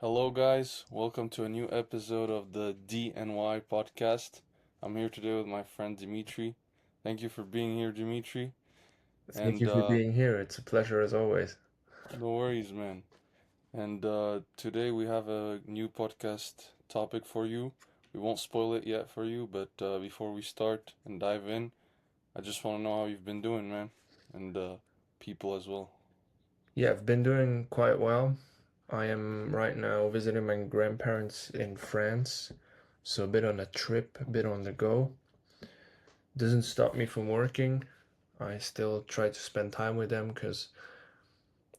Hello, guys. Welcome to a new episode of the D&Y Podcast. I'm here today with my friend Dimitri. Thank you for being here, Dimitri. Thank And you for being here. It's a pleasure as always. no worries, man. And today we have a new podcast topic for you. We won't spoil it yet for you, but before we start and dive in, I just want to know how you've been doing, man, and people as well. Yeah, I've been doing quite well. I am right now visiting my grandparents in France, so a bit on a trip, a bit on the go. Doesn't stop me from working. I still try to spend time with them because,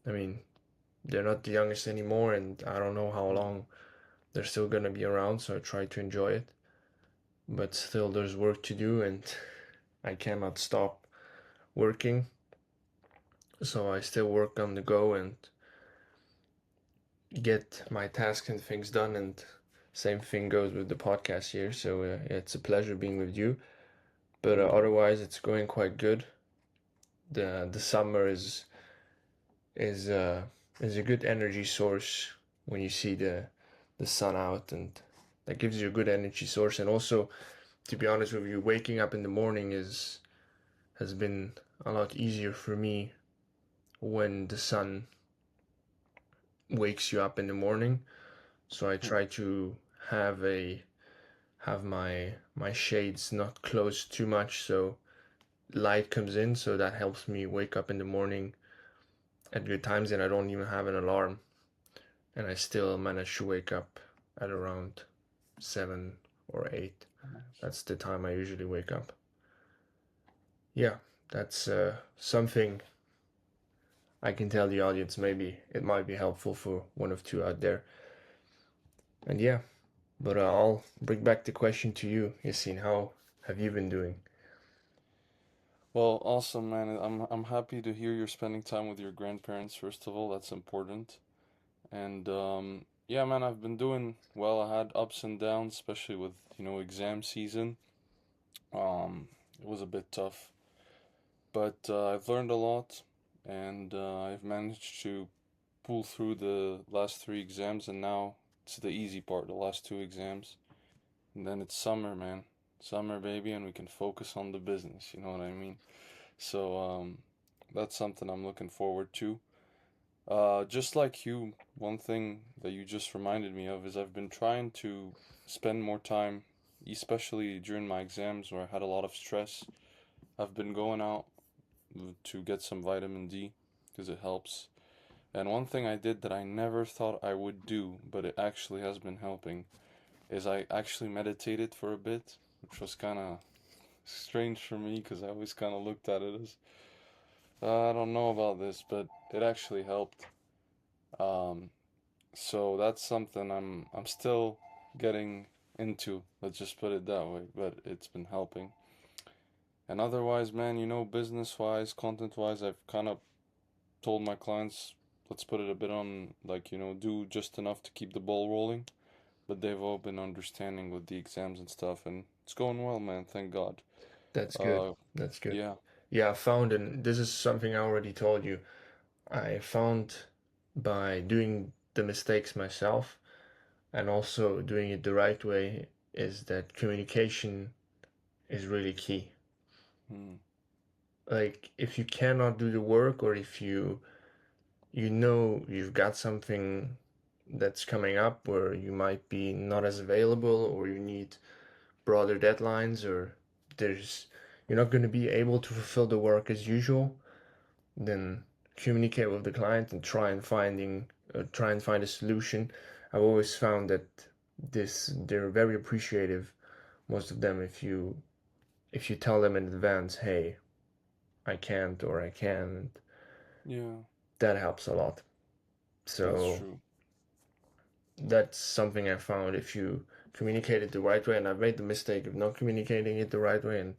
I mean, they're not the youngest anymore, and I don't know how long they're still gonna be around, so I try to enjoy it. But still, there's work to do, and I cannot stop working, so I still work on the go and get my tasks and things done. And same thing goes with the podcast here. So it's a pleasure being with you. But Mm. otherwise, it's going quite good. The summer is uh, is a good energy source when you see the sun out, and that gives you a good energy source. And also, to be honest with you, waking up in the morning is has been a lot easier for me when the sun wakes you up in the morning. So I try to have a have my shades not closed too much so light comes in, so that helps me wake up in the morning at good times, and I don't even have an alarm, and I still manage to wake up at around 7 or 8. Nice. That's the time I usually wake up. Yeah, that's something I can tell the audience. Maybe it might be helpful for one of two out there. And yeah, but I'll bring back the question to you, Yassine. How have you been doing? Well, awesome, man. I'm happy to hear you're spending time with your grandparents. First of all, that's important. And yeah, man, I've been doing well. I had ups and downs, especially with, exam season. It was a bit tough, but I've learned a lot, and I've managed to pull through the last three exams, and now it's the easy part, the last two exams. And then it's summer, man. Summer, baby, and we can focus on the business, you know what I mean? So that's something I'm looking forward to. Just like you, one thing that you just reminded me of is I've been trying to spend more time, especially during my exams where I had a lot of stress. I've been going out to get some vitamin D because it helps. And one thing I did that I never thought I would do, but it actually has been helping, is I actually meditated for a bit, which was kind of strange for me because I always kind of looked at it as, I don't know about this, but it actually helped. Um, So that's something I'm still getting into. Let's just put it that way, but it's been helping. And otherwise, man, business-wise, content-wise, I've kind of told my clients, let's put it a bit on, like, do just enough to keep the ball rolling. But they've all been understanding with the exams and stuff, and it's going well, man. Thank God. That's good. Uh, That's good. yeah. Yeah, I found, and this is something I already told you, I found by doing the mistakes myself and also doing it the right way is that communication is really key. Hmm. Like if you cannot do the work, or if you know you've got something that's coming up where you might be not as available, or you need broader deadlines, or there's you're not going to be able to fulfill the work as usual, then communicate with the client and try and find a solution. I've always found that they're very appreciative, most of them, if you tell them in advance, hey, I can't or I can. Yeah, That helps a lot. that's So true. that's something I found. If you communicate it the right way, and I've made the mistake of not communicating it the right way, and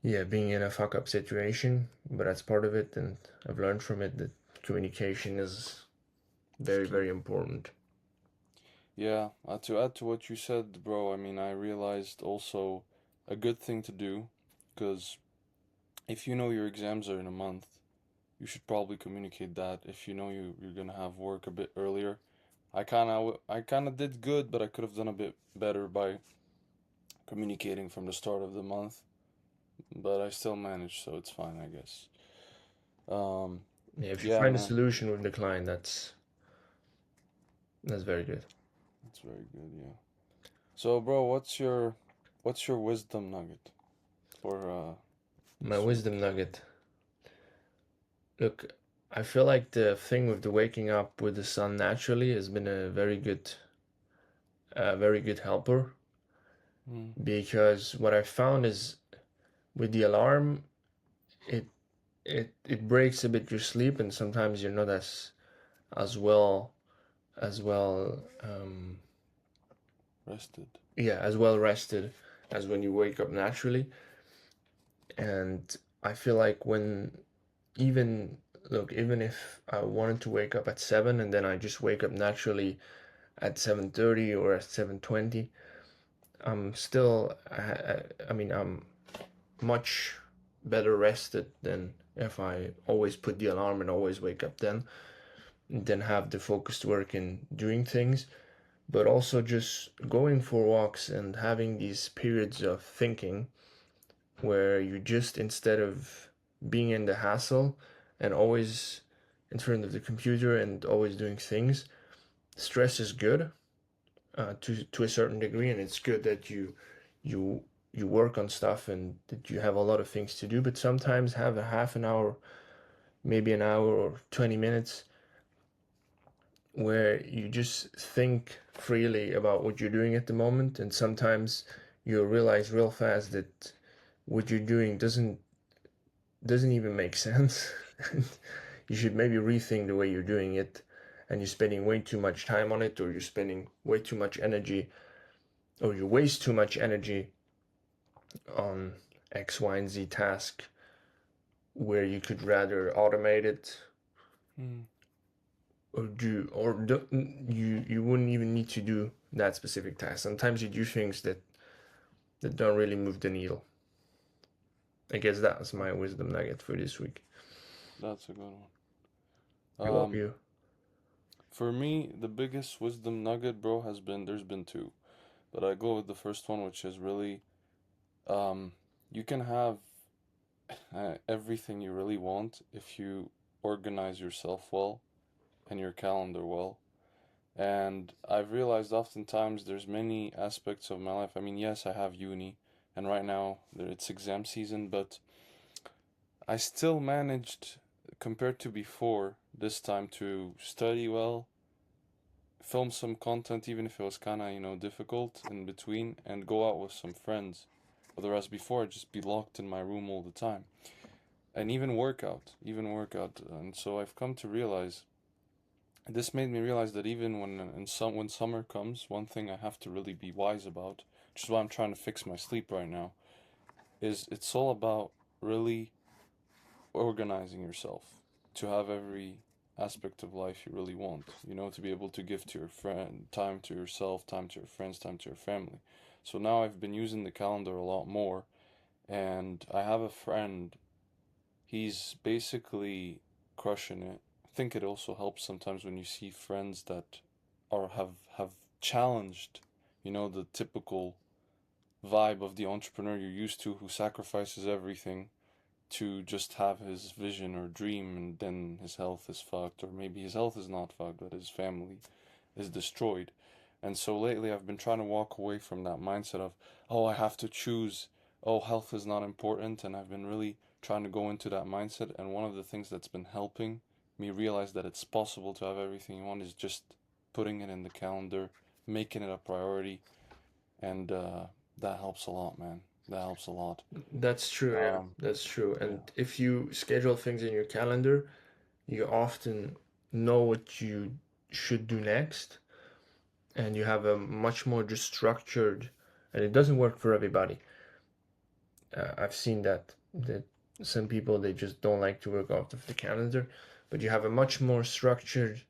yeah, being in a fuck up situation, but that's part of it, and I've learned from it that communication is It's very, key. very important. Yeah, to add to what you said, bro, I mean, I realized also a good thing to do, because if you know your exams are in a month, you should probably communicate that. If you know you're gonna have work a bit earlier, I kind of did good, but I could have done a bit better by communicating from the start of the month. But I still managed, so it's fine, I guess. Um, Yeah, if you yeah, find a man, solution with the client, that's very good. that's very good. Yeah. So, bro, what's your wisdom nugget for My this wisdom week? nugget. Look, I feel like the thing with the waking up with the sun naturally has been a very good helper Mm, because what I found is with the alarm, it it breaks a bit your sleep and sometimes you're not as well as well rested. yeah as well rested as when you wake up naturally. And I feel like when even look, even if I wanted to wake up at 7 and then I just wake up naturally at 7:30 or at 7:20, I'm still I mean I'm much better rested than if I always put the alarm and always wake up then have the focused work in doing things, but also just going for walks and having these periods of thinking where you just, instead of being in the hassle and always in front of the computer and always doing things, stress is good to a certain degree, and it's good that you you work on stuff and that you have a lot of things to do. But sometimes have a half an hour, maybe an hour or 20 minutes where you just think freely about what you're doing at the moment, and sometimes you realize real fast that what you're doing doesn't even make sense. You should maybe rethink the way you're doing it, and you're spending way too much time on it, or you're spending way too much energy, or you waste too much energy on X, Y, and Z task where you could rather automate it Mm, or do you wouldn't even need to do that specific task. Sometimes you do things that don't really move the needle. I guess that was my wisdom nugget for this week. that's a good one. What about you? For me, the biggest wisdom nugget, bro, has been there's been two, but I go with the first one, which is really um, you can have everything you really want if you organize yourself well and your calendar well. And I've realized oftentimes there's many aspects of my life. I mean, yes, I have uni, and right now it's exam season, but I still managed, compared to before, this time to study well, film some content, even if it was kind of, difficult in between, and go out with some friends. Whereas before, I'd just be locked in my room all the time. And even workout. And so I've come to realize, this made me realize that even when summer comes, one thing I have to really be wise about, which is why I'm trying to fix my sleep right now, is it's all about really organizing yourself to have every aspect of life you really want. To be able to give to your friend time, to yourself, time to your friends, time to your family. So now I've been using the calendar a lot more, and I have a friend. He's basically crushing it. I think it also helps sometimes when you see friends that have challenged, the typical vibe of the entrepreneur you're used to, who sacrifices everything to just have his vision or dream, and then his health is fucked, or maybe his health is not fucked, but his family is destroyed. And so lately I've been trying to walk away from that mindset of, oh, I have to choose, oh, health is not important, and I've been really trying to go into that mindset. And one of the things that's been helping me realize that it's possible to have everything you want is just putting it in the calendar, making it a priority, and that helps a lot, man. That helps a lot. That's true, yeah. Um, That's true. yeah. And if you schedule things in your calendar, you often know what you should do next, and you have a much more just structured, and it doesn't work for everybody. I've seen that some people, they just don't like to work out of the calendar, but you have a much more structured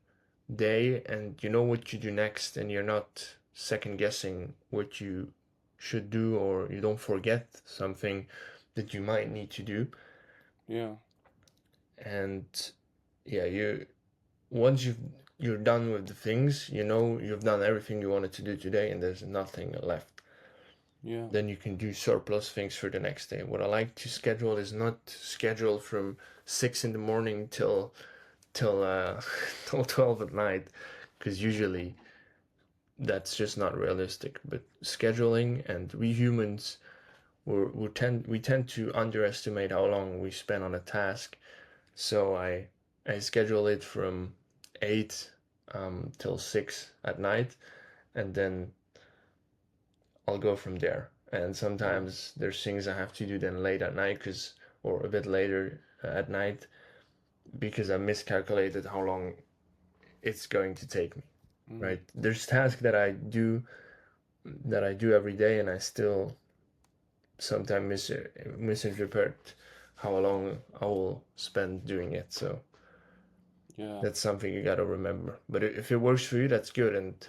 day and you know what you do next, and you're not second guessing what you should do, or you don't forget something that you might need to do. Yeah. And yeah, you once you've you're done with the things, you know you've done everything you wanted to do today and there's nothing left. Yeah. Then you can do surplus things for the next day. What I like to schedule is not schedule from 6 in the morning till till 12 at night, because usually that's just not realistic. But scheduling, and we humans, we tend to underestimate how long we spend on a task. So I schedule it from 8 till 6 at night, and then I'll go from there. And Yeah. sometimes there's things I have to do then late at night, cause or a bit later at night, because I miscalculated how long it's going to take me. Mm. Right? There's tasks that I do every day, and I still sometimes misinterpret how long I will spend doing it. So Yeah. that's something you gotta remember. But if it works for you, that's good. And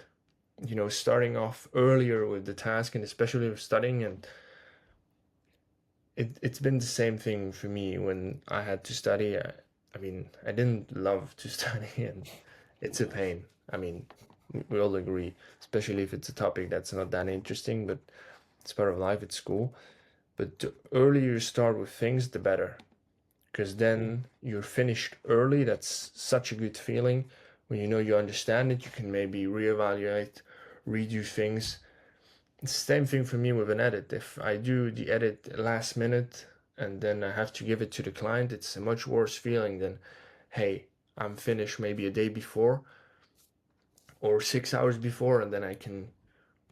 starting off earlier with the task, and especially with studying, and it's been the same thing for me when I had to study. I mean, I didn't love to study, and it's a Yeah. pain. I mean, we all agree, especially if it's a topic that's not that interesting, but it's part of life, it's school. But the earlier you start with things, the better, because Yeah. then you're finished early. That's such a good feeling. When you know you understand it, you can maybe reevaluate, redo things. It's the same thing for me with an edit. If I do the edit last minute and then I have to give it to the client, it's a much worse feeling than, hey, I'm finished maybe a day before or 6 hours before, and then I can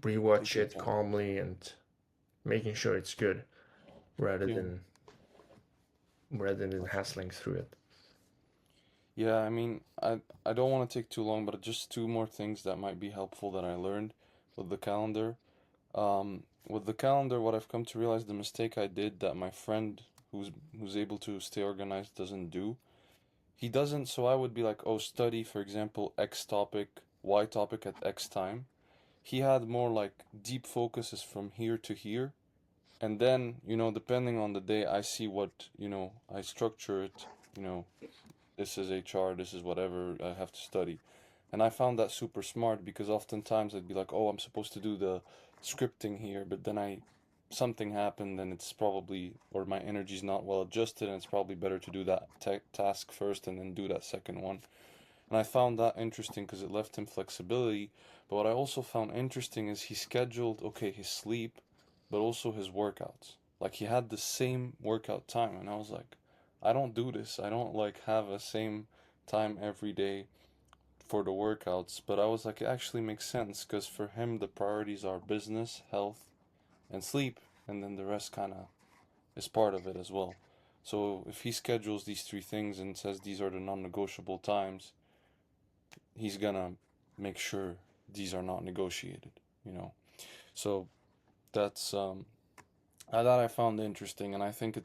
rewatch Take your it time. calmly and making sure it's good rather Yeah. than hassling through it. Yeah, I mean, I don't want to take too long, but just two more things that might be helpful that I learned with the calendar. With the calendar, what I've come to realize, the mistake I did that my friend who's able to stay organized doesn't do. He doesn't, so I would be like, oh, study, for example, X topic, Y topic at X time. He had more like deep focuses from here to here. And then, depending on the day, I see what, I structure it, you know, this is HR, this is whatever I have to study. And I found that super smart because oftentimes I'd be like, oh, I'm supposed to do the scripting here, but then something happened and it's probably, or my energy's not well adjusted, and it's probably better to do that task first and then do that second one. And I found that interesting because it left him flexibility. But what I also found interesting is he scheduled, okay, his sleep, but also his workouts. Like he had the same workout time. And I was like, I don't do this. I don't like have a same time every day for the workouts. But I was like, it actually makes sense because for him, the priorities are business, health, and sleep. And then the rest kind of is part of it as well. So if he schedules these three things and says these are the non negotiable times, he's gonna make sure these are not negotiated, you know. So that's that I found interesting, and I think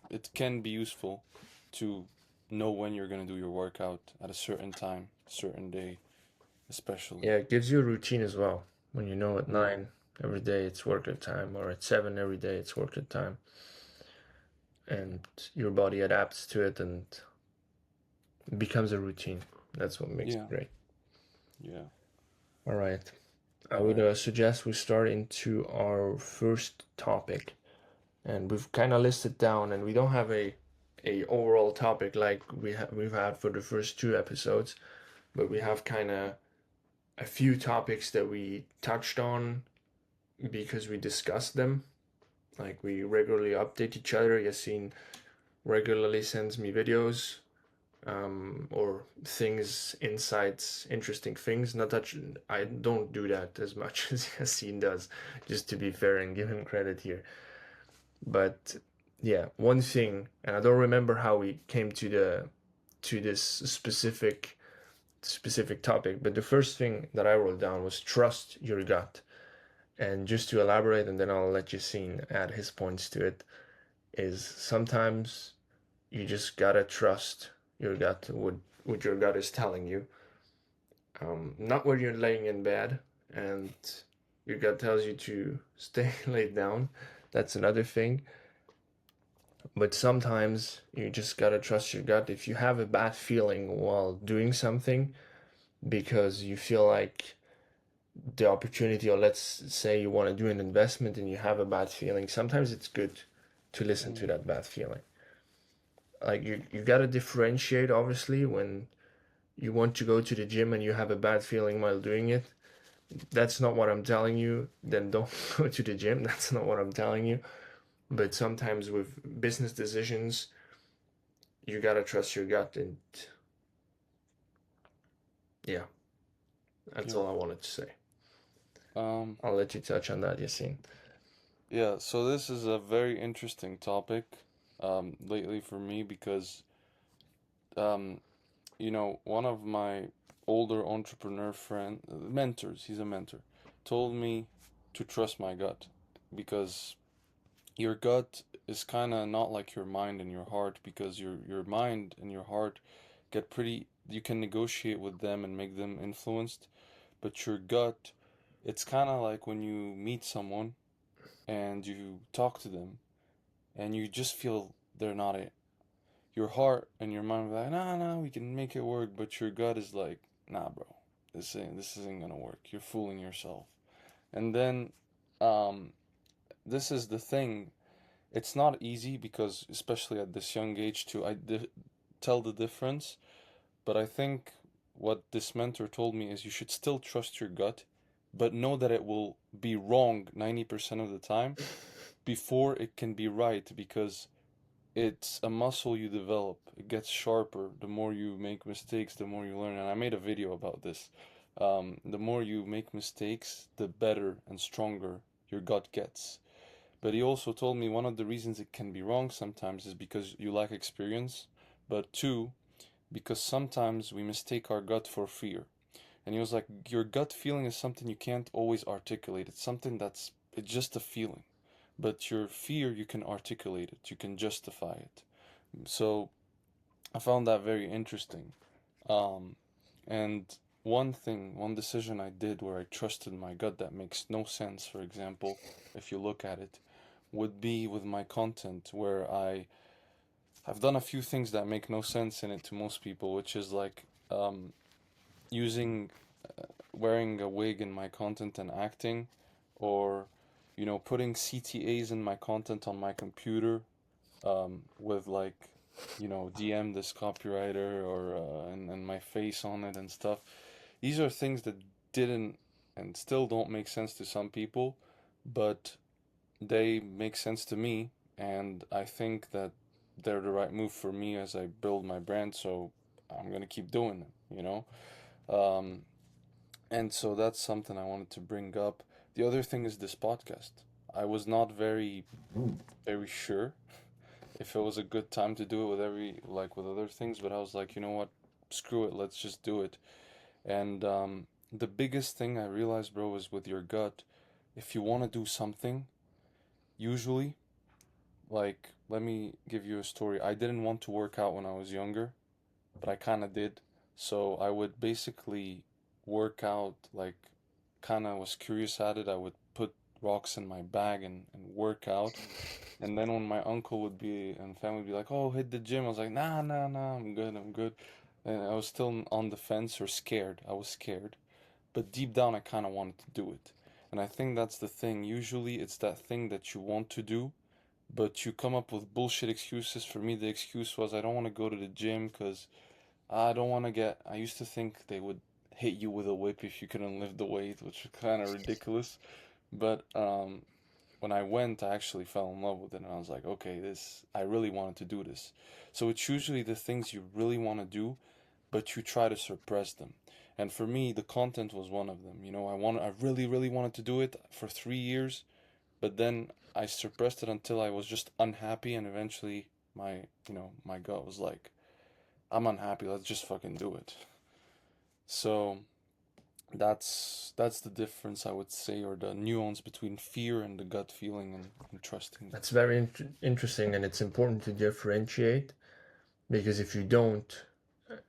it can be useful to know when you're gonna do your workout at a certain time, certain day, especially. Yeah, it gives you a routine as well. When you know at Yeah, 9 every day it's workout time, or at 7 every day it's workout time, and your body adapts to it and it becomes a routine. That's what makes it yeah, great. yeah. All right. I All would right. suggest we start into our first topic, and we've kind of listed down, and we don't have a overall topic like we've had for the first two episodes, but we have kind of a few topics that we touched on because we discussed them. Like we regularly update each other. Yassine regularly sends me videos or things, insights, interesting things. Not that I don't do that as much as Yassine does, just to be fair and give him credit here. But yeah, one thing, and I don't remember how we came to this specific topic, but the first thing that I wrote down was trust your gut. And just to elaborate, and then I'll let Yassine add his points to it, is sometimes you just gotta trust your gut, what your gut is telling you. Not when you're laying in bed and your gut tells you to stay laid down. That's another thing. But sometimes you just gotta trust your gut. If you have a bad feeling while doing something, because you feel like the opportunity, or let's say you want to do an investment and you have a bad feeling, sometimes it's good to listen to Mm, that bad feeling. Like you got to differentiate, obviously, when you want to go to the gym and you have a bad feeling while doing it. That's not what I'm telling you. Then don't go to the gym. That's not what I'm telling you. But sometimes with business decisions, you got to trust your gut. And yeah, that's yeah. all I wanted to say. Um, I'll let you touch on that, Yassine. yeah, so this is a very interesting topic lately for me because um, one of my older entrepreneur friend mentors, he's a mentor, told me to trust my gut because your gut is kind of not like your mind and your heart because your mind and your heart get pretty you can negotiate with them and make them influenced, but your gut, it's kind of like when you meet someone and you talk to them and you just feel they're not it. Your heart and your mind are like, nah, nah, we can make it work, but your gut is like, nah, bro, this isn't gonna work. You're fooling yourself. And then, um, this is the thing. It's not easy because, especially at this young age, to tell the difference. But I think what this mentor told me is you should still trust your gut, but know that it will be wrong 90% of the time before it can be right because it's a muscle you develop. It gets sharper the more you make mistakes, the more you learn. And I made a video about this. The more you make mistakes, the better and stronger your gut gets. But he also told me one of the reasons it can be wrong sometimes is because you lack experience, but two, because sometimes we mistake our gut for fear. And he was like, your gut feeling is something you can't always articulate. It's just a feeling. But your fear, you can articulate it, you can justify it. So I found that very interesting. Um, and one decision I did where I trusted my gut that makes no sense, for example, if you look at it, would be with my content where I've done a few things that make no sense in it to most people, which is like using wearing a wig in my content and acting, or putting CTAs in my content on my computer with like DM this copywriter or and my face on it and stuff. These are things that didn't and still don't make sense to some people, but they make sense to me, and I think that they're the right move for me as I build my brand, so I'm gonna keep doing them. Um, and so that's something I wanted to bring up. The other thing is this podcast. I was not very sure if it was a good time to do it with with other things, but I was like, you know what? Screw it, let's just do it. And the biggest thing I realized, bro, is with your gut. If you want to do something, usually, like, let me give you a story. I didn't want to work out when I was younger, but I kind of did. So I would basically work out, like, kind of was curious at it. I would put rocks in my bag and work out. And then when my uncle would be and family would be like, "Oh, hit the gym," I was like, "Nah, nah, nah, I'm good, I'm good." And I was still on the fence or scared. I was scared, but deep down, I kind of wanted to do it. And I think that's the thing. Usually, it's that thing that you want to do, but you come up with bullshit excuses. For me, the excuse was I don't want to go to the gym because I don't want to get. I used to think they would hit you with a whip if you couldn't lift the weight, which is kind of ridiculous. But when I went, I actually fell in love with it, and I was like, okay, I really wanted to do this. So it's usually the things you really want to do, but you try to suppress them. And for me, the content was one of them. I really, really wanted to do it for 3 years, but then I suppressed it until I was just unhappy, and eventually my gut was like, I'm unhappy. Let's just fucking do it. So that's the difference I would say, or the nuance between fear and the gut feeling and trusting. That's very interesting, and it's important to differentiate because if you don't,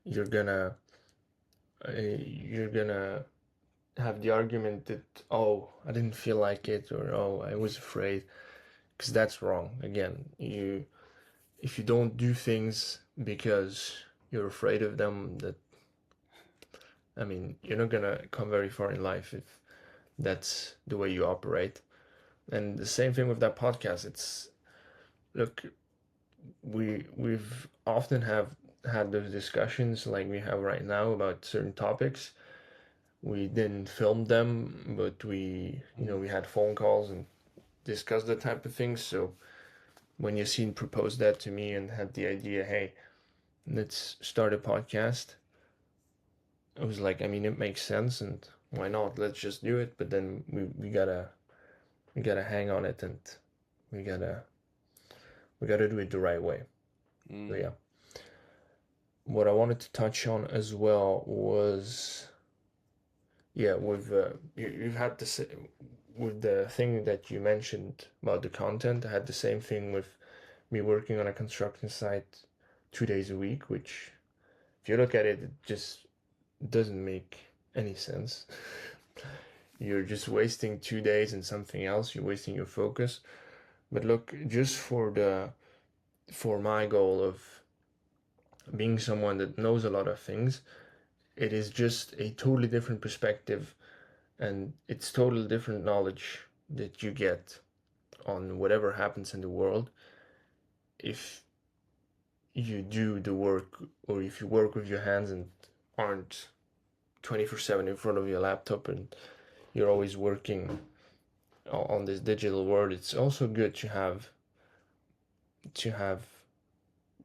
you're gonna you're gonna have the argument that, oh, I didn't feel like it, or oh, I was afraid, because that's wrong. Again, you if you don't do things because you're afraid of them, I mean, you're not gonna come very far in life if that's the way you operate. And the same thing with that podcast. It's look, we've often have had those discussions like we have right now about certain topics. We didn't film them, but we had phone calls and discussed the type of things. So when Yassine proposed that to me and had the idea, hey, let's start a podcast, I was like, I mean, it makes sense, and why not? Let's just do it. But then we gotta hang on it, and we gotta we gotta do it the right way. So Mm, yeah, what I wanted to touch on as well was yeah, with you've had this with the thing that you mentioned about the content. I had the same thing with me working on a construction site 2 days a week, which if you look at it, it just doesn't make any sense. You're just wasting 2 days in something else. You're wasting your focus. But look, just for my goal of being someone that knows a lot of things, it is just a totally different perspective, and it's totally different knowledge that you get on whatever happens in the world if you do the work, or if you work with your hands and aren't 24/7 in front of your laptop and you're always working on this digital world. It's also good to have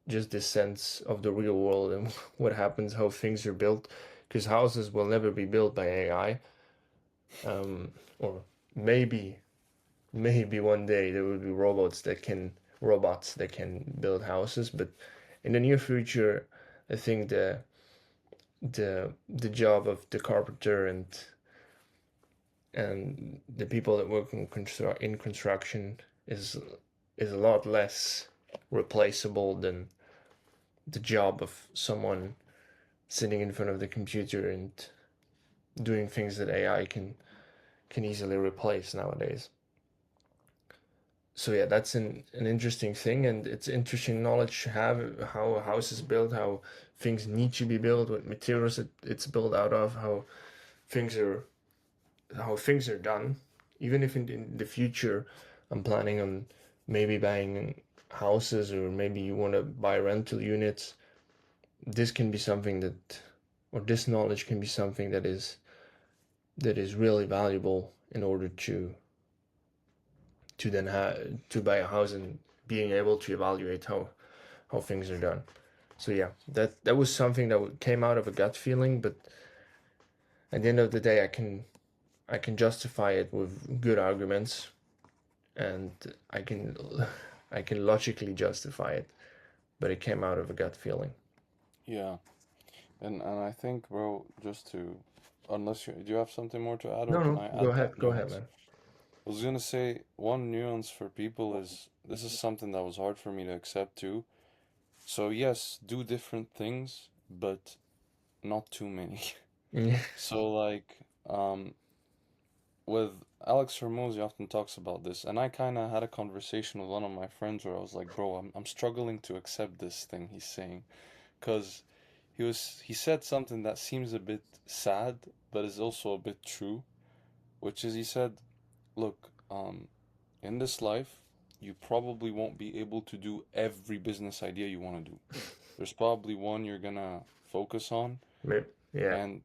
just this sense of the real world and what happens, how things are built, because houses will never be built by AI. Or maybe one day there will be robots that can build houses, but in the near future, I think the job of the carpenter and the people that work in construction is a lot less replaceable than the job of someone sitting in front of the computer and doing things that AI can easily replace nowadays. So yeah, that's an interesting thing, and it's interesting knowledge to have how a house is built, how things need to be built, what materials it's built out of, things are how things are done. Even if in the future I'm planning on maybe buying houses, or maybe you want to buy rental units, this can be something that, or this knowledge can be something that is really valuable in order to then to buy a house and being able to evaluate how things are done. So yeah, that was something that came out of a gut feeling, but at the end of the day, I can justify it with good arguments, and I can I can logically justify it, but it came out of a gut feeling. yeah, and I think, bro, just to, unless you do you have something more to add, or No, can no, I go add ahead, that go ahead, nuance? man. I was gonna say one nuance for people is this is something that was hard for me to accept too. So yes, do different things, but not too many. Yeah, So like, with Alex Hormozy often talks about this, and I kind of had a conversation with one of my friends where I was like, bro, I'm struggling to accept this thing he's saying, because he said something that seems a bit sad, but is also a bit true, which is he said, look, in this life, you probably won't be able to do every business idea you want to do. There's probably one you're gonna focus on, yeah, and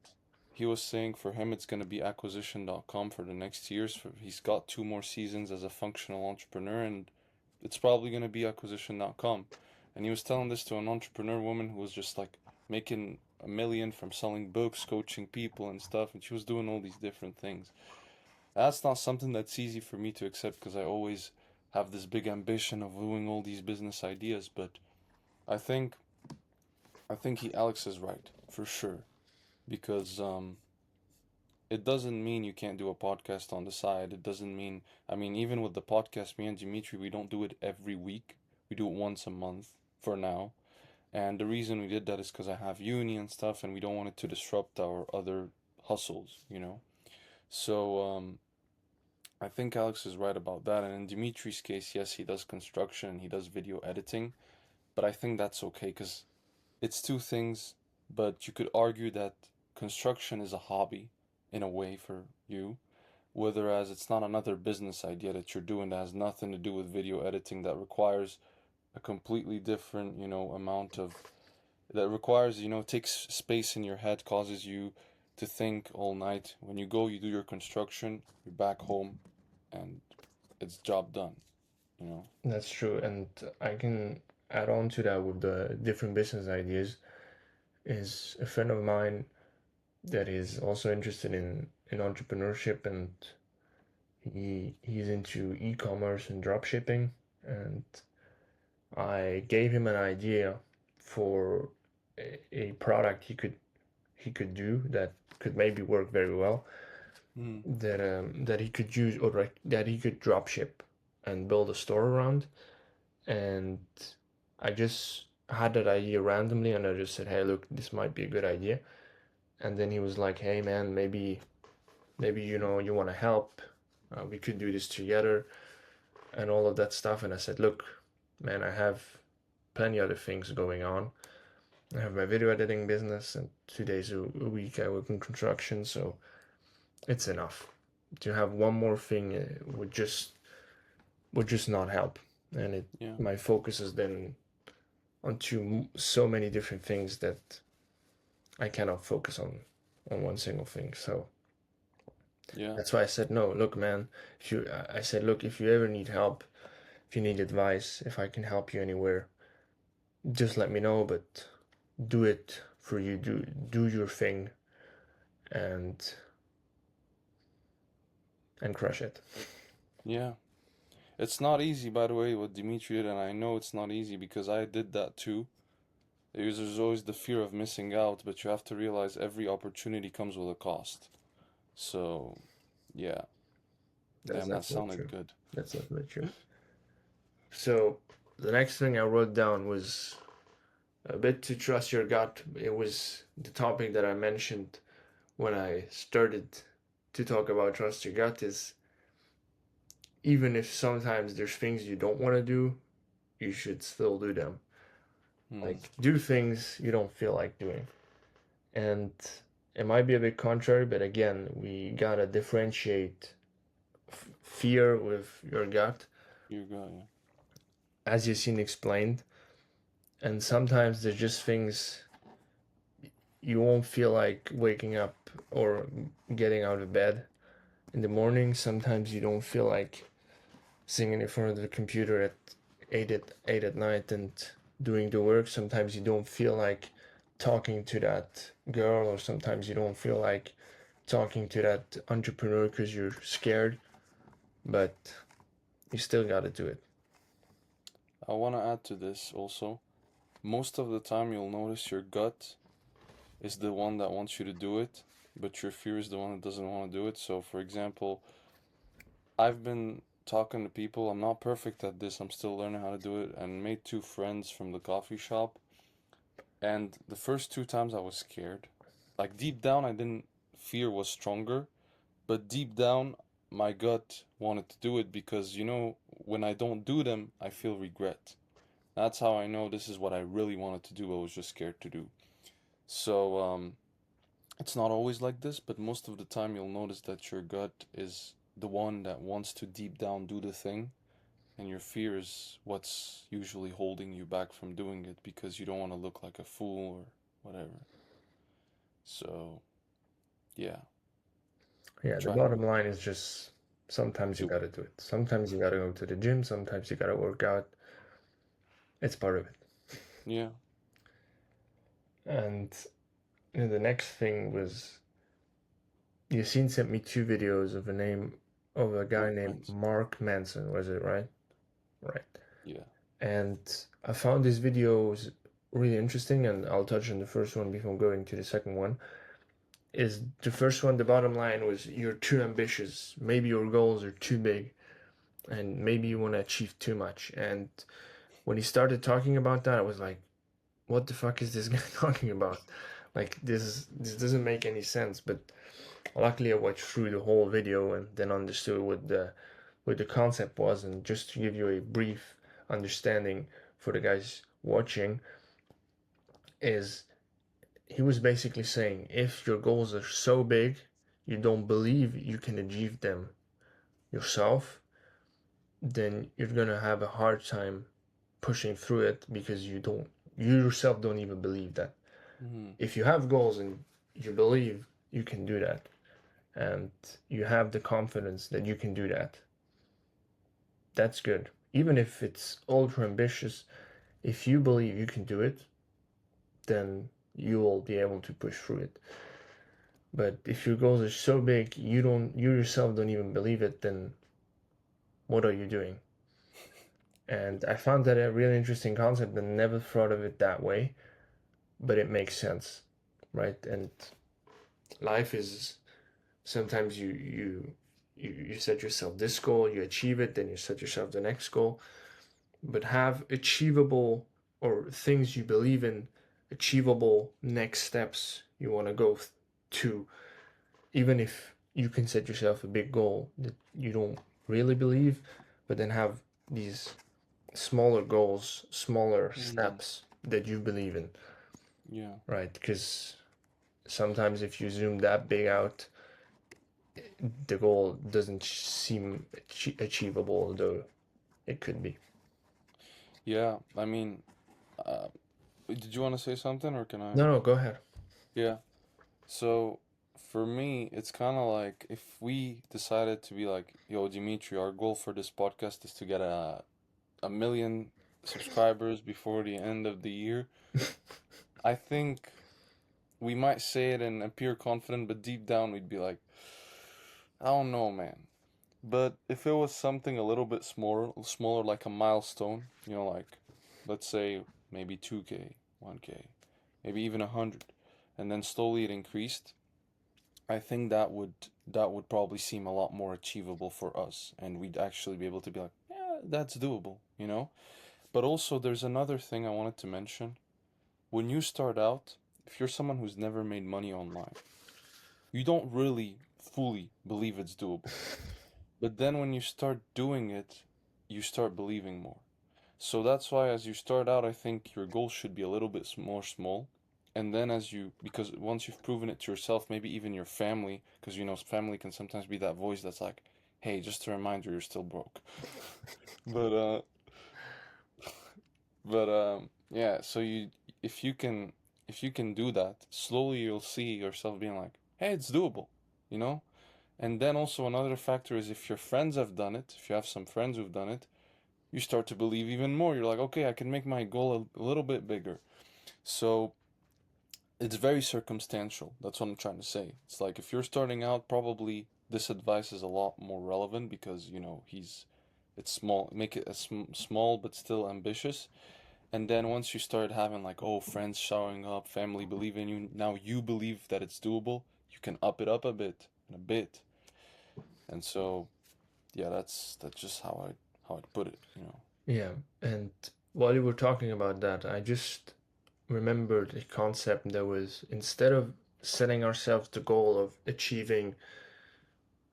he was saying for him it's gonna be acquisition.com for the next years. He's got 2 more seasons as a functional entrepreneur, and it's probably gonna be acquisition.com. And he was telling this to an entrepreneur woman who was just like making 1 million from selling books, coaching people and stuff, and she was doing all these different things. That's not something that's easy for me to accept because I always have this big ambition of doing all these business ideas, but I think Alex is right for sure because it doesn't mean you can't do a podcast on the side. It doesn't mean, I mean, even with the podcast, me and Dimitri, we don't do it every week. We do it once a month for now. And the reason we did that is because I have uni and stuff, and we don't want it to disrupt our other hustles, you know? So, I think Alex is right about that. And in Dimitri's case, yes, he does construction, he does video editing, but I think that's okay because it's two things, but you could argue that construction is a hobby in a way for you, whereas it's not another business idea that you're doing that has nothing to do with video editing that requires a completely different, amount of that requires, takes space in your head, causes you to think all night. When you go, you do your construction, you're back home, and it's job done, you know? That's true, and I can add on to that with the different business ideas. Is a friend of mine that is also interested in entrepreneurship, and he's into e-commerce and drop shipping, and I gave him an idea for a product he could do that could maybe work very well, Mm, that he could use, or like, that he could drop ship and build a store around. And I just had that idea randomly, and I just said, hey, look, this might be a good idea. And then he was like, hey man, maybe you want to help, we could do this together, and all of that stuff. And I said, look man, I have plenty other things going on. I have my video editing business, and 2 days a week I work in construction, so it's enough. To have one more thing would just not help, and it yeah, my focus has been onto so many different things that I cannot focus on one single thing. So yeah, that's why I said, no, look man, if you I said, look, if you ever need help, if you need advice, if I can help you anywhere, just let me know. But do it for you. Do your thing, and crush it. yeah. It's not easy, by the way, what Dimitri did, and I know it's not easy because I did that too. There's always the fear of missing out, but you have to realize every opportunity comes with a cost. So, yeah, That's damn, that definitely sounded true. good. That's definitely true. So the next thing I wrote down was a bit to trust your gut. It was the topic that I mentioned when I started to talk about trust your gut. Is even if sometimes there's things you don't want to do, you should still do them. Hmm, Like, do things you don't feel like doing. And it might be a bit contrary, but again, we gotta differentiate fear with your gut, you got yeah. as Yassine explained. And sometimes there's just things you won't feel like waking up or getting out of bed in the morning. Sometimes you don't feel like sitting in front of the computer at 8 at night and doing the work. Sometimes you don't feel like talking to that girl, or sometimes you don't feel like talking to that entrepreneur because you're scared, but you still got to do it. I want to add to this also. Most of the time, you'll notice your gut is the one that wants you to do it, but your fear is the one that doesn't want to do it. So, for example, I've been talking to people. I'm not perfect at this. I'm still learning how to do it, and made two friends from the coffee shop. And the first two times I was scared. Like deep down, I didn't fear was stronger, but deep down, my gut wanted to do it because when I don't do them, I feel regret. That's how I know this is what I really wanted to do. I was just scared to do. So, it's not always like this, but most of the time you'll notice that your gut is the one that wants to deep down do the thing, and your fear is what's usually holding you back from doing it because you don't want to look like a fool or whatever. So, yeah, Yeah, the try to bottom line is just sometimes you do got to do it. Sometimes you got to go to the gym, sometimes you got to work out. It's part of it. it. Yeah, And the next thing was, Yassine sent me two videos of a guy Mark named Manson. Mark Manson, was it right? Right. Yeah. And I found these videos really interesting, and I'll touch on the first one before going to the second one. Is the first one, the bottom line was, you're too ambitious. Maybe your goals are too big, and maybe you want to achieve too much. And when he started talking about that, I was like, what the fuck is this guy talking about? Like, this doesn't make any sense. But luckily I watched through the whole video and then understood what the concept was. And just to give you a brief understanding for the guys watching, is he was basically saying if your goals are so big you don't believe you can achieve them yourself, then you're gonna have a hard time pushing through it because you yourself don't even believe that. Mm-hmm. If you have goals and you believe you can do that, and you have the confidence that you can do that, that's good. Even if it's ultra ambitious, if you believe you can do it, then you will be able to push through it. But if your goals are so big you yourself don't even believe it, then what are you doing? And I found that a really interesting concept and never thought of it that way, but it makes sense, right? And life is sometimes you set yourself this goal, you achieve it, then you set yourself the next goal, but have achievable or things you believe in, achievable next steps you want to go to, even if you can set yourself a big goal that you don't really believe, but then have these smaller goals, smaller Mm-hmm. steps that you believe in, Yeah. right? Because sometimes if you zoom that big out, the goal doesn't seem achievable, though it could be. Yeah. I mean, uh, did you want to say something or can I? No, no, go ahead. Yeah. So for me, it's kind of like if we decided to be like, yo, Dimitri, our goal for this podcast is to get a million subscribers before the end of the year. I think we might say it and appear confident, but deep down we'd be like, I don't know, man. But if it was something a little bit smaller like a milestone, like let's say maybe 2K, 1K, maybe even 100, and then slowly it increased, I think that would probably seem a lot more achievable for us, and we'd actually be able to be like, yeah, that's doable. But also, there's another thing I wanted to mention. When you start out, if you're someone who's never made money online, you don't really fully believe it's doable. But then when you start doing it, you start believing more. So that's why as you start out, I think your goals should be a little bit more small. And then because once you've proven it to yourself, maybe even your family, because family can sometimes be that voice that's like, hey, just a reminder, you're still broke. But yeah, so if you can if you can do that, slowly you'll see yourself being like, hey, it's doable, you know? And then also another factor is if your friends have done it, if you have some friends who've done it, you start to believe even more. You're like, okay, I can make my goal a little bit bigger. So it's very circumstantial. That's what I'm trying to say. It's like if you're starting out, probably this advice is a lot more relevant because, it's small, make it a small but still ambitious. And then once you start having like, oh, friends showing up, family believe in you, now you believe that it's doable, you can up it up a bit and a bit. And so, yeah, that's just how I'd put it. Yeah, and while you were talking about that, I just remembered a concept that was instead of setting ourselves the goal of achieving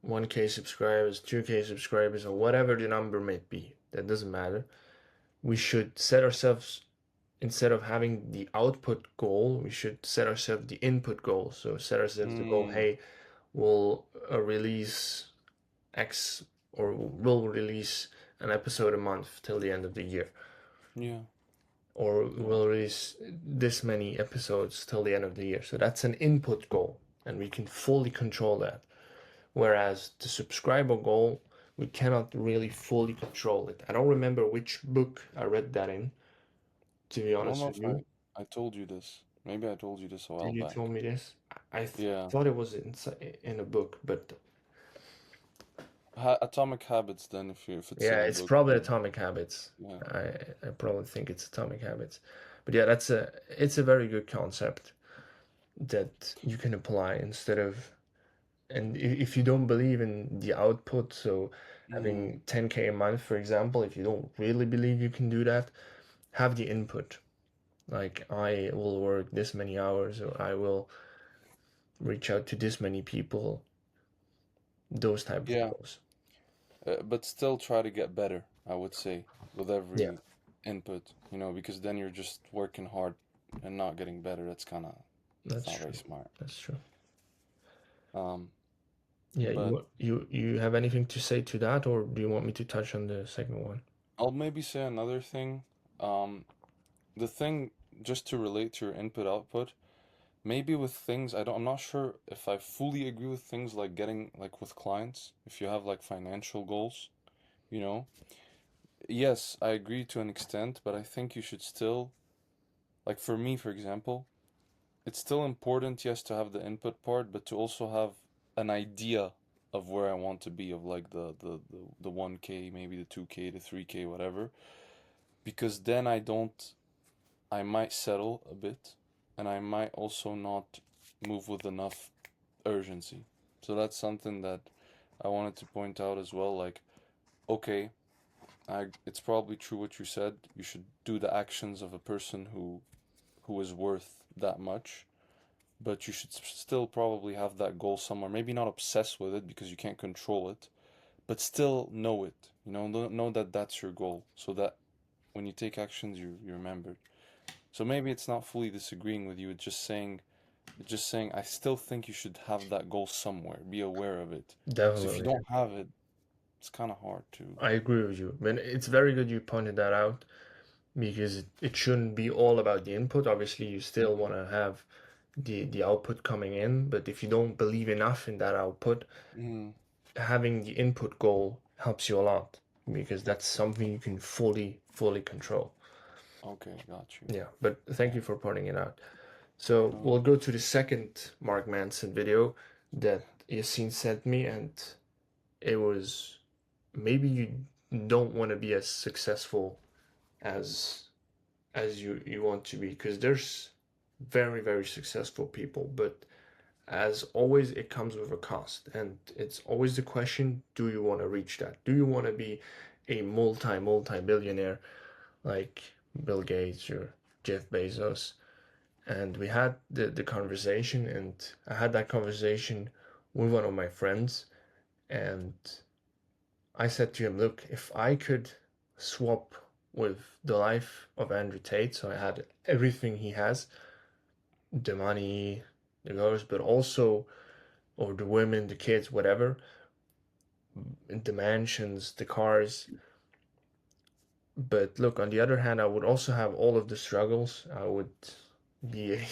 1K subscribers, 2K subscribers, or whatever the number may be, that doesn't matter. We should set ourselves, instead of having the output goal, we should set ourselves the input goal. So set ourselves the goal, Mm, hey, we'll release X or we'll release an episode a month till the end of the year. yeah, Or yeah, we'll release this many episodes till the end of the year. So that's an input goal, and we can fully control that. Whereas the subscriber goal, we cannot really fully control it. I don't remember which book I read that in, to be I don't honest know with if I you. I told you this. Maybe I told you this a while Did you tell back. me this? I Yeah. thought it was in a book, but Atomic Habits then if it's yeah, in a it's book. probably Atomic Habits. Yeah. I probably think it's Atomic Habits. But yeah, it's a very good concept that you can apply instead of, and if you don't believe in the output, so Mm, having 10K a month, for example, if you don't really believe you can do that, have the input. Like I will work this many hours, or I will reach out to this many people, those type of yeah. goals. But still try to get better, I would say, with Yeah. every input, because then you're just working hard and not getting better. That's kind of It's That's not very true. smart. That's true. Um, Yeah, but you have anything to say to that, or do you want me to touch on the second one? I'll maybe say another thing. Um, the thing, just to relate to your input output, maybe with things I'm not sure if I fully agree with things like getting like with clients, if you have like financial goals, you know. Yes, I agree to an extent, but I think you should still, like for me, for example, it's still important, yes, to have the input part, but to also have an idea of where I want to be, of like the 1K, maybe the 2K, the 3K, whatever, because then I might settle a bit, and I might also not move with enough urgency. So that's something that I wanted to point out as well. Like, okay, it's probably true what you said. You should do the actions of a person who is worth that much, but you should still probably have that goal somewhere. Maybe not obsess with it because you can't control it, but still know it. You know that that's your goal, so that when you take actions, you remember. So maybe it's not fully disagreeing with you. It's just saying I still think you should have that goal somewhere. Be aware of it. Because if you Definitely. don't have it, it's kind of hard to. I agree with you. And it's very good you pointed that out because it shouldn't be all about the input. Obviously, you still Mm, want to have the output coming in, but if you don't believe enough in that output, mm, having the input goal helps you a lot because that's something you can fully control. okay, got you. Yeah, but thank Yeah. you for pointing it out. So No. we'll go to the second Mark Manson video that Yassine sent me, and it was maybe you don't want to be as successful as you want to be because there's very successful people, but as always it comes with a cost, and it's always the question, do you want to reach that? Do you want to be a multi billionaire like Bill Gates or Jeff Bezos? And we had the conversation, and I had that conversation with one of my friends, and I said to him, look, if I could swap with the life of Andrew Tate, so I had everything he has, the money, the girls, but also, or the women, the kids, whatever, the mansions, the cars. But look, on the other hand, I would also have all of the struggles. I would be a,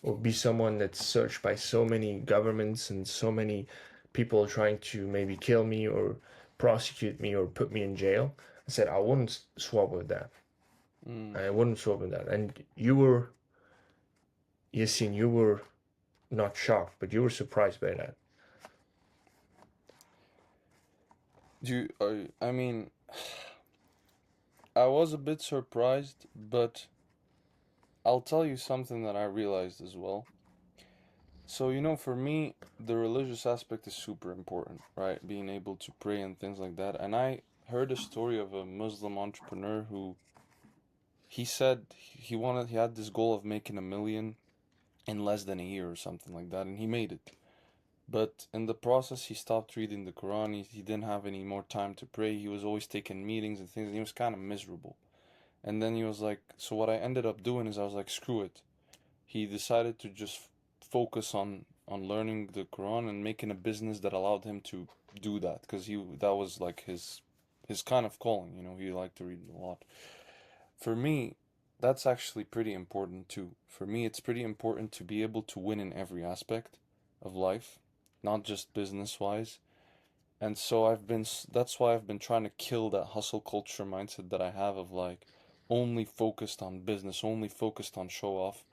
or be someone that's searched by so many governments and so many people trying to maybe kill me or prosecute me or put me in jail. I said I wouldn't swap with that. Mm. I wouldn't swap with that. And you were, Yassine, you were not shocked, but you were surprised by that. I mean, I was a bit surprised, but I'll tell you something that I realized as well. So, for me, the religious aspect is super important, right? Being able to pray and things like that. And I heard a story of a Muslim entrepreneur who he said he had this goal of making 1 million in less than a year or something like that, and he made it. But in the process, he stopped reading the Quran. He didn't have any more time to pray. He was always taking meetings and things, and he was kind of miserable. And then he was like, so what I ended up doing is I was like, screw it. He decided to just focus on learning the Quran and making a business that allowed him to do that because he that was like his kind of calling. He liked to read a lot. For me, that's actually pretty important too. For me, it's pretty important to be able to win in every aspect of life, not just business wise. And so that's why I've been trying to kill that hustle culture mindset that I have of like only focused on business, only focused on show off.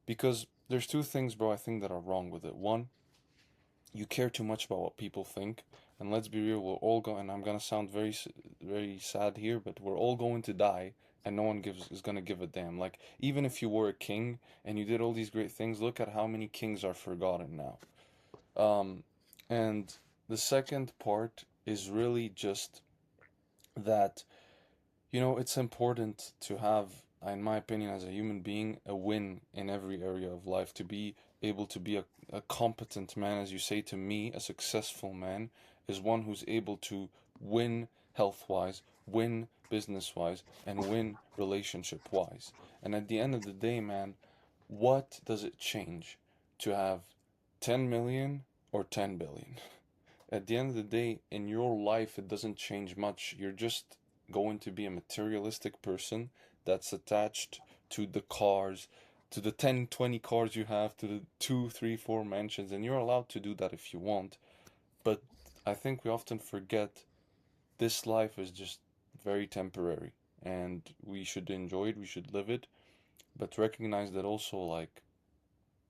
Because there's two things, bro, I think that are wrong with it. One, you care too much about what people think. And let's be real, we're all going, and I'm gonna sound very sad here, but we're all going to die, and no one is gonna give a damn. Like, even if you were a king and you did all these great things, look at how many kings are forgotten now. Um, and the second part is really just that, it's important to have, in my opinion, as a human being, a win in every area of life, to be able to be a competent man, as you say to me, a successful man is one who's able to win health wise, win business wise, and win relationship wise. And at the end of the day, man, what does it change to have 10 million or 10 billion? At the end of the day, in your life, it doesn't change much. You're just going to be a materialistic person that's attached to the cars, to the 10, 20 cars you have, to the 2, 3, 4 mansions, and you're allowed to do that if you want. But I think we often forget this life is just very temporary and we should enjoy it, we should live it, but recognize that also, like,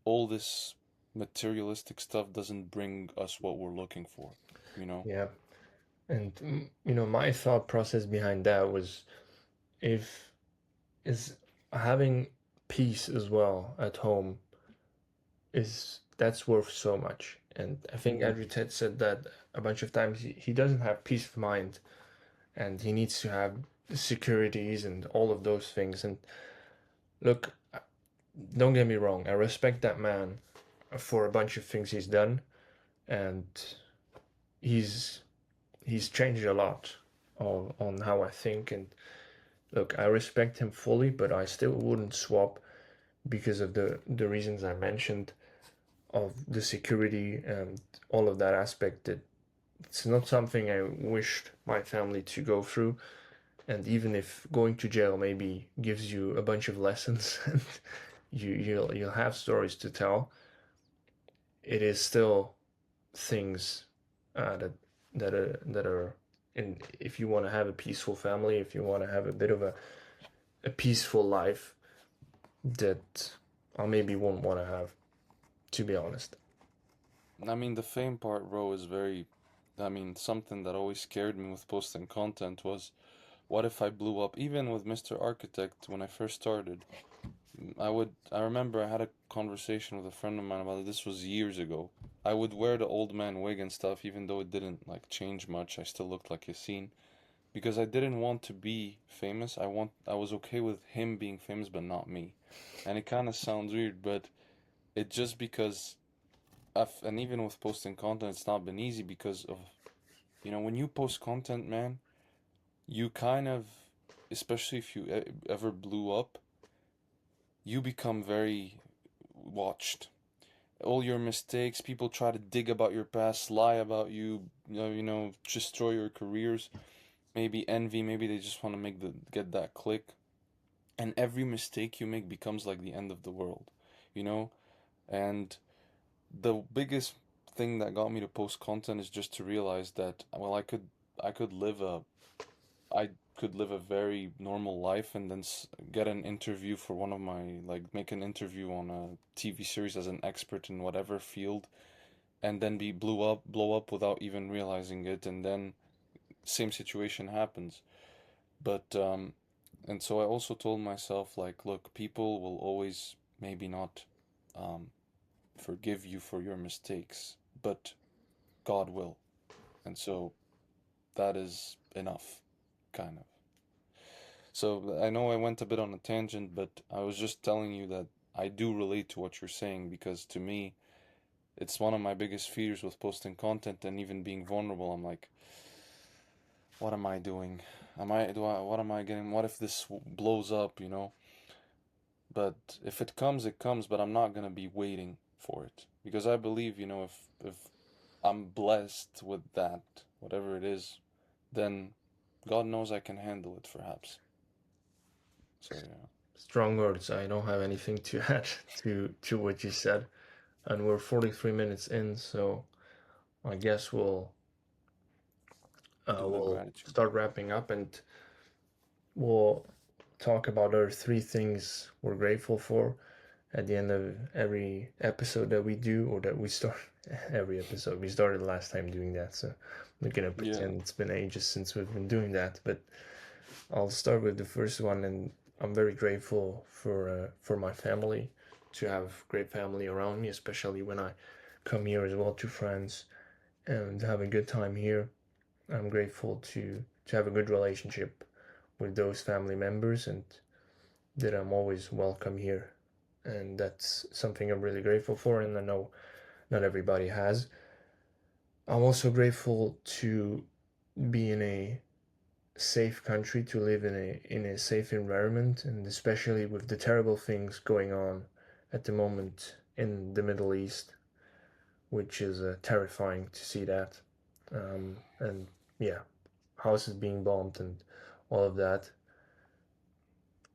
all this materialistic stuff doesn't bring us what we're looking for, you know? Yeah. And my thought process behind that was if is having peace as well at home is that's worth so much. And I think Mm-hmm. Andrew Ted said that a bunch of times he doesn't have peace of mind and he needs to have the securities and all of those things. And look, don't get me wrong, I respect that man for a bunch of things he's done, and he's he's changed a lot on how I think. And look, I respect him fully, but I still wouldn't swap because of the reasons I mentioned of the security and all of that aspect. That it's not something I wished my family to go through. And even if going to jail maybe gives you a bunch of lessons and you'll have stories to tell, it is still things that that are and if you want to have a peaceful family, if you want to have a bit of a peaceful life, that I maybe won't want to have, to be honest. I mean, the fame part, bro, is very. I mean, something that always scared me with posting content was what if I blew up? Even with Mr. Architect, when I first started, I remember I had a conversation with a friend of mine about it. This was years ago. I would wear the old man wig and stuff, even though it didn't like change much. I still looked like Yassine because I didn't want to be famous. I was okay with him being famous, but not me. And it kind of sounds weird, but it just because and even with posting content, it's not been easy because of, when you post content, man, you kind of, especially if you ever blew up, you become very watched. All your mistakes, people try to dig about your past, lie about you, destroy your careers, maybe envy, maybe they just want to get that click. And every mistake you make becomes like the end of the world, you know? And the biggest thing that got me to post content is just to realize that, well, I could live a I could live a very normal life and then get an interview for one of my, like, make an interview on a TV series as an expert in whatever field, and then be blow up without even realizing it, and then same situation happens. But and so I also told myself, like, look, people will always maybe not um forgive you for your mistakes, but God will. And so that is enough, kind of. So I know I went a bit on a tangent, but I was just telling you that I do relate to what you're saying because to me, it's one of my biggest fears with posting content and even being vulnerable. I'm like, what am I doing? What am I getting? What if this blows up, you know? But if it comes, it comes, but I'm not gonna be waiting for it because I believe, if I'm blessed with that, whatever it is, then God knows I can handle it, perhaps. So yeah, Strong words. I don't have anything to add to what you said. And we're 43 minutes in, so I guess do the we'll gratitude. start wrapping up, and we'll talk about our three things we're grateful for at the end of every episode that we do, or that we start every episode. We started last time doing that, so I'm not gonna Yeah. pretend it's been ages since we've been doing that. But I'll start with the first one, and I'm very grateful for my family, to have great family around me, especially when I come here as well to France and have a good time here. I'm grateful to have a good relationship with those family members, and that I'm always welcome here. And that's something I'm really grateful for, and I know not everybody has. I'm also grateful to be in a safe country, to live in a safe environment, and especially with the terrible things going on at the moment in the Middle East, which is terrifying to see that. And yeah, houses being bombed and all of that.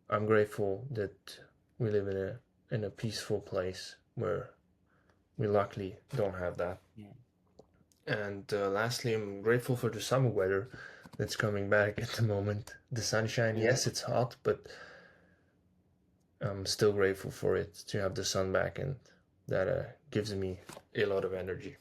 I'm grateful that we live in a peaceful place where we luckily don't have that. Yeah. And lastly, I'm grateful for the summer weather that's coming back at the moment. The sunshine, Yeah. yes, it's hot, but I'm still grateful for it to have the sun back, and that gives me a lot of energy.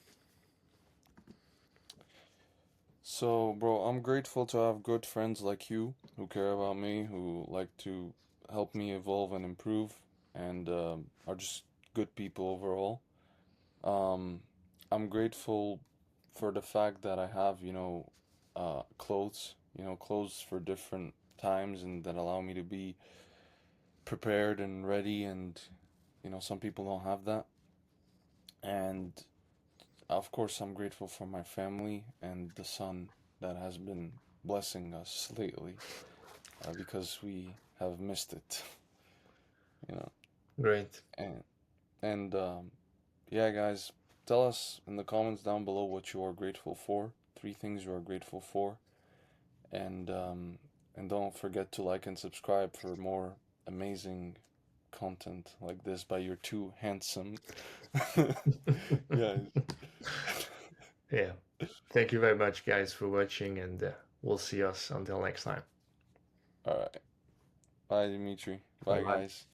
So, bro, I'm grateful to have good friends like you who care about me, who like to help me evolve and improve, and are just good people overall. Um, I'm grateful for the fact that I have, clothes, clothes for different times and that allow me to be prepared and ready. And, some people don't have that. And of course, I'm grateful for my family and the sun that has been blessing us lately because we have missed it, you know. Great. And, and yeah, guys, tell us in the comments down below what you are grateful for. Three things you are grateful for, and um, and don't forget to like and subscribe for more amazing content like this by your two handsome guys. Yeah. Thank you very much, guys, for watching, and we'll see us until next time. All right, bye, Dimitri. Bye Bye, bye. guys.